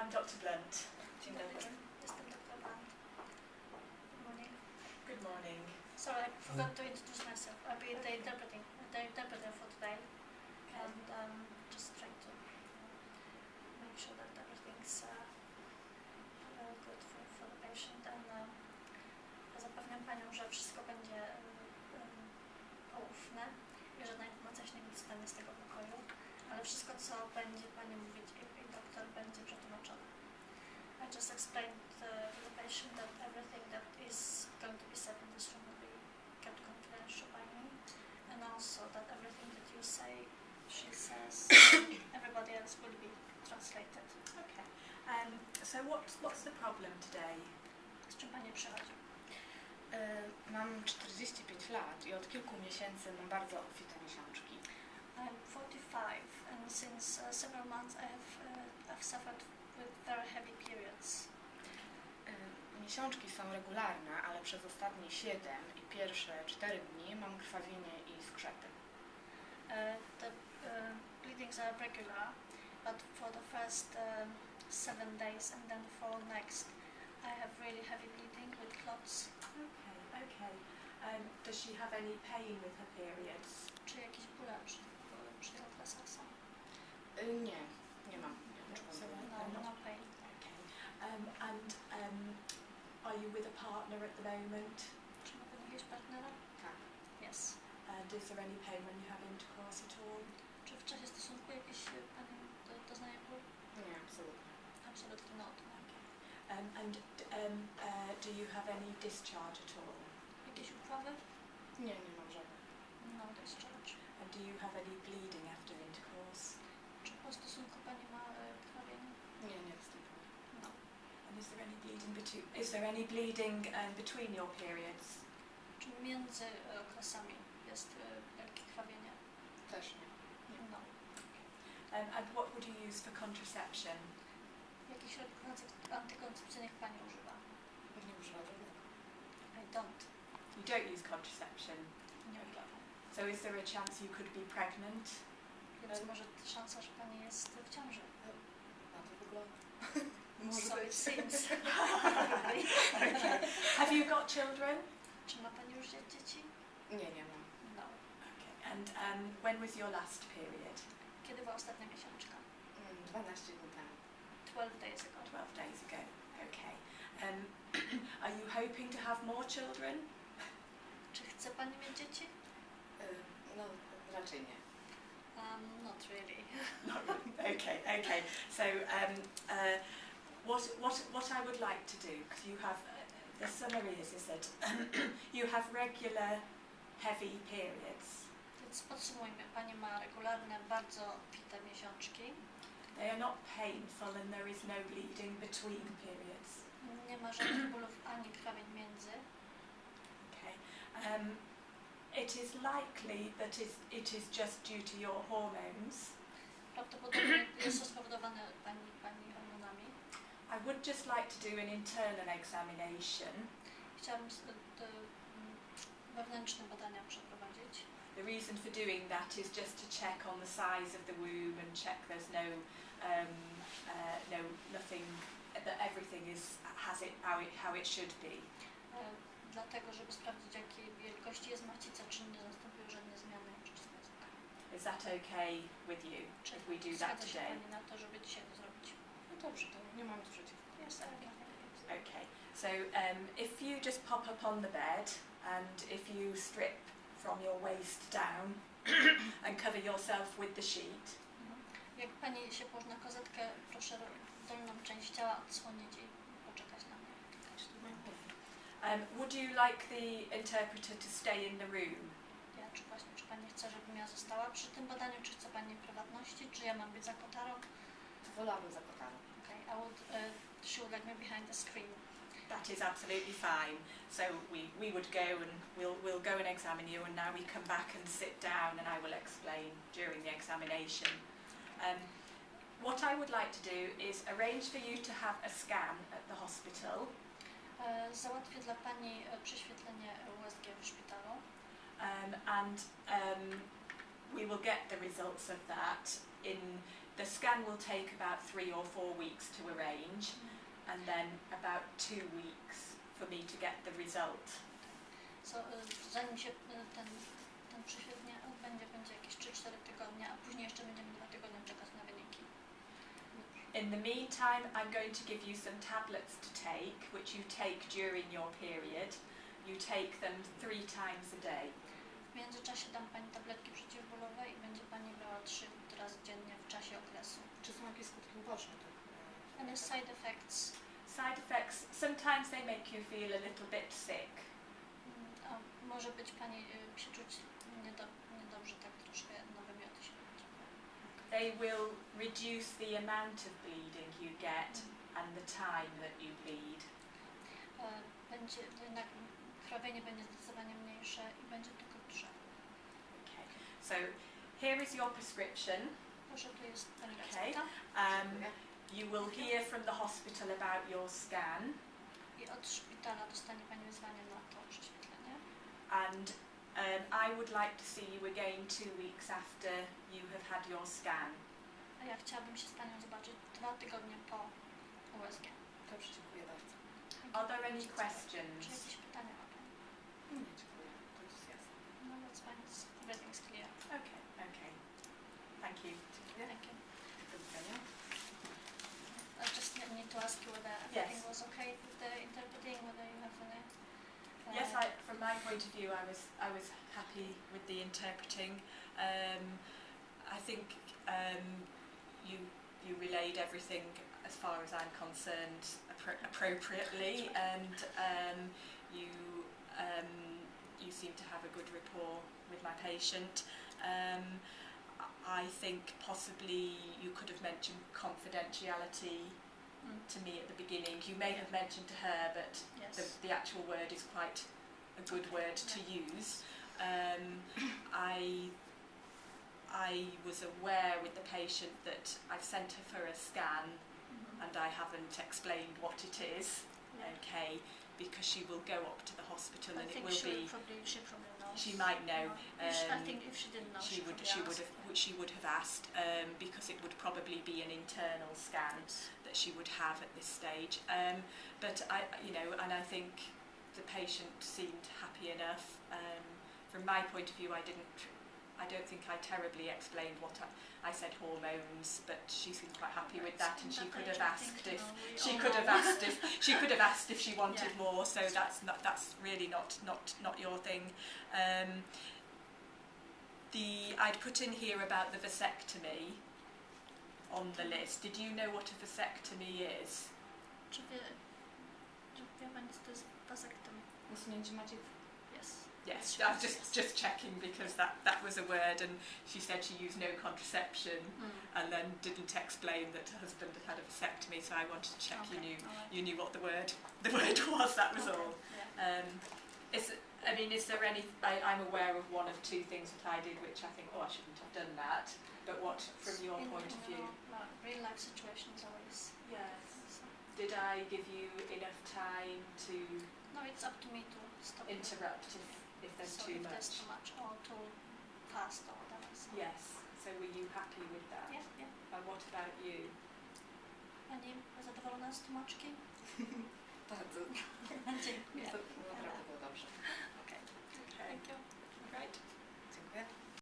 I'm Dr. Blunt. Dzień dobry. Jestem Dr. Blunt. Good morning. Good morning. Sorry, I forgot to introduce myself. I'll be the interpreter for today, and just trying to make sure that everything's good for the patient. And zapewniam Panią, że wszystko będzie poufne i żadna informacja się nie dostanie z tego pokoju, ale wszystko, co będzie Pani mówić i doktor, będzie przetłumaczone. I just explained to the patient that everything that is going to be said in this room will be kept confidential by me, and also that everything that you say, she says, everybody else will be translated. Okay. So what's the problem today? Z czym Pani przychodzi? Mam 45 lat i od kilku miesięcy mam bardzo obfite miesiączki. I'm 45, and since several months I've suffered with very heavy periods. Miesiączki są regularne, ale przez ostatnie 7 i pierwsze 4 dni mam krwawienie i skrzepy. The bleedings are regular, but for the first 7 days and then for next I have really heavy bleeding with clots. Okay. Does she have any pain with her periods? Czy jakieś bóle przy okresach są? Nie mam. No pain. Okay. Are you with a partner at the moment? Czy ma Pani jakiegoś partnera? Tak. Yes. And is there any pain when you have intercourse at all? Czy w czasie stosunku jakieś Pani doznaje bólu? Nie, absolutnie. Absolutely not. Do you have any discharge at all? Jakieś upławy? Nie mam żadnych. No discharge. And do you have any bleeding after intercourse? Czy po stosunku Pani ma krwawienie? Nie występuje. No. And is there any bleeding between your periods? Czy między okresami jest wielkie krwawienie? Też nie. No. And what would you use for contraception? Jakich środków antykoncepcyjnych Pani używa? Nie używam żadnego. I don't. You don't use contraception? Nie używam. So is there a chance you could be pregnant? Więc może szansa, że Pani jest w ciąży. Na to wygląda. So it seems. Okay. Have you got children? Czy ma Pani już dzieci? Nie mam. No. Okay. And when was your last period? Kiedy była ostatnia miesiączka? 12 dni temu. 12 days ago. 12 days ago. Okay. Are you hoping to have more children? Czy chce Pani mieć dzieci? No, raczej nie. Not really. Okay. So what I would like to do, because you have the summary is that you have regular heavy periods. Więc podsumujmy. Pani ma regularne, bardzo obfite miesiączki. They are not painful and there is no bleeding between periods. Nie ma żadnych bólów ani krwawień między. Okay. It is likely that it is just due to your hormones. Prawdopodobnie jest to spowodowane Pani hormonami. I would just like to do an internal examination. Chciałabym wewnętrzne badania przeprowadzić. The reason for doing that is just to check on the size of the womb and check there's nothing, that everything has it how it should be. Dlatego, żeby sprawdzić, jakiej wielkości jest macica, czy nie nastąpiły żadne zmiany, czy wszystko jest ok. Is that okay with you Czy if we do that zgadza się today? Pani na to, żeby dzisiaj to zrobić? No dobrze, to nie mam nic przeciwko. Yes, Okay. So if you just pop up on the bed and if you strip from your waist down and cover yourself with the sheet. Jak Pani się położy na kozetkę, proszę dolną część ciała odsłonić i poczekać na mnie. Would you like the interpreter to stay in the room? Czy Pani chce, żebym ja została przy tym badaniu, czy chce Pani prywatności, czy ja mam być za kotarą? Wolałabym za kotarą. Okay, she would like me behind the screen. That is absolutely fine. So we would go and we'll go and examine you, and now we come back and sit down and I will explain during the examination. What I would like to do is arrange for you to have a scan at the hospital. Załatwię dla Pani prześwietlenie USG w szpitalu. And we will get the results of that in The scan will take about 3 or 4 weeks to arrange, and then about 2 weeks for me to get the result. So, zanim się ten prześwietlenie odbędzie, będzie jakieś 3-4 tygodnie, a później jeszcze będziemy 2 tygodnie czekać na wyniki. In the meantime, I'm going to give you some tablets to take, which you take during your period. You take them 3 times a day. W międzyczasie dam Pani tabletki przeciwbólowe i będzie Pani brała 3 razy dziennie w czasie okresu. Czy są jakieś skutki uboczne? Any side effects? Side effects, sometimes they make you feel a little bit sick. A może być Pani się czuć niedobrze, tak troszkę na wymioty się będzie. They will reduce the amount of bleeding you get and the time that you bleed. Będzie jednak krwawienie będzie zdecydowanie mniejsze i będzie to krótsze. Okay. So here is your prescription. Proszę, tu jest Pani Okay. recepta. You will hear from the hospital about your scan, I od szpitala dostanie Pani wezwanie na to prześwietlenie. and I would like to see you again 2 weeks after you have had your scan. A ja chciałabym się z Panią zobaczyć 2 tygodnie po USG. Dobrze, dziękuję bardzo. Are there any Czy questions? jakieś pytania ma Pani? Nie, dziękuję. To jest jasne. No, that's fine. Everything's clear. Okay, okay. Thank you. Dziękuję. Thank you. Do widzenia. I just need to ask you whether everything was okay with the interpreting, whether you have any... Yes, from my point of view, I was happy with the interpreting. I think you relayed everything as far as I'm concerned appropriately, and you seem to have a good rapport with my patient. I think possibly you could have mentioned confidentiality to me at the beginning. You may have mentioned to her, but Yes. the actual word is quite a good word to use. I was aware with the patient that I've sent her for a scan and I haven't explained what it is, okay, because she will go up to the hospital and it will be... She probably knows. She might know. I think if she didn't know, she would have asked, because it would probably be an internal scan that she would have at this stage. But and I think the patient seemed happy enough. From my point of view, I don't think I terribly explained what I said hormones, but she seemed quite happy with that, and she could have asked if she wanted more. So that's really not your thing. I'd put in here about the vasectomy on the list. Did you know what a vasectomy is? Czy wie Pani, co to jest vasectomy? Usunięcie macicy. Yes. Yes, I was just checking because that was a word, and she said she used no contraception, and then didn't explain that her husband had had a vasectomy. So I wanted to check you knew what the word was. That was all. Yeah. Is there any? I'm aware of 1 of 2 things that I did, which I think, I shouldn't have done that. But what, from your point of view? Real life situations always. Yes. Did I give you enough time to No, it's up to me to stop. interrupt if there's so too if much? there's too much or too fast or whatever. So. Yes. So were you happy with that? Yeah. And what about you? Pani zadowolona z tłumaczki? Bardzo. Dziękuję. Naprawdę było dobrze. Okay. Okay. Thank you. Great.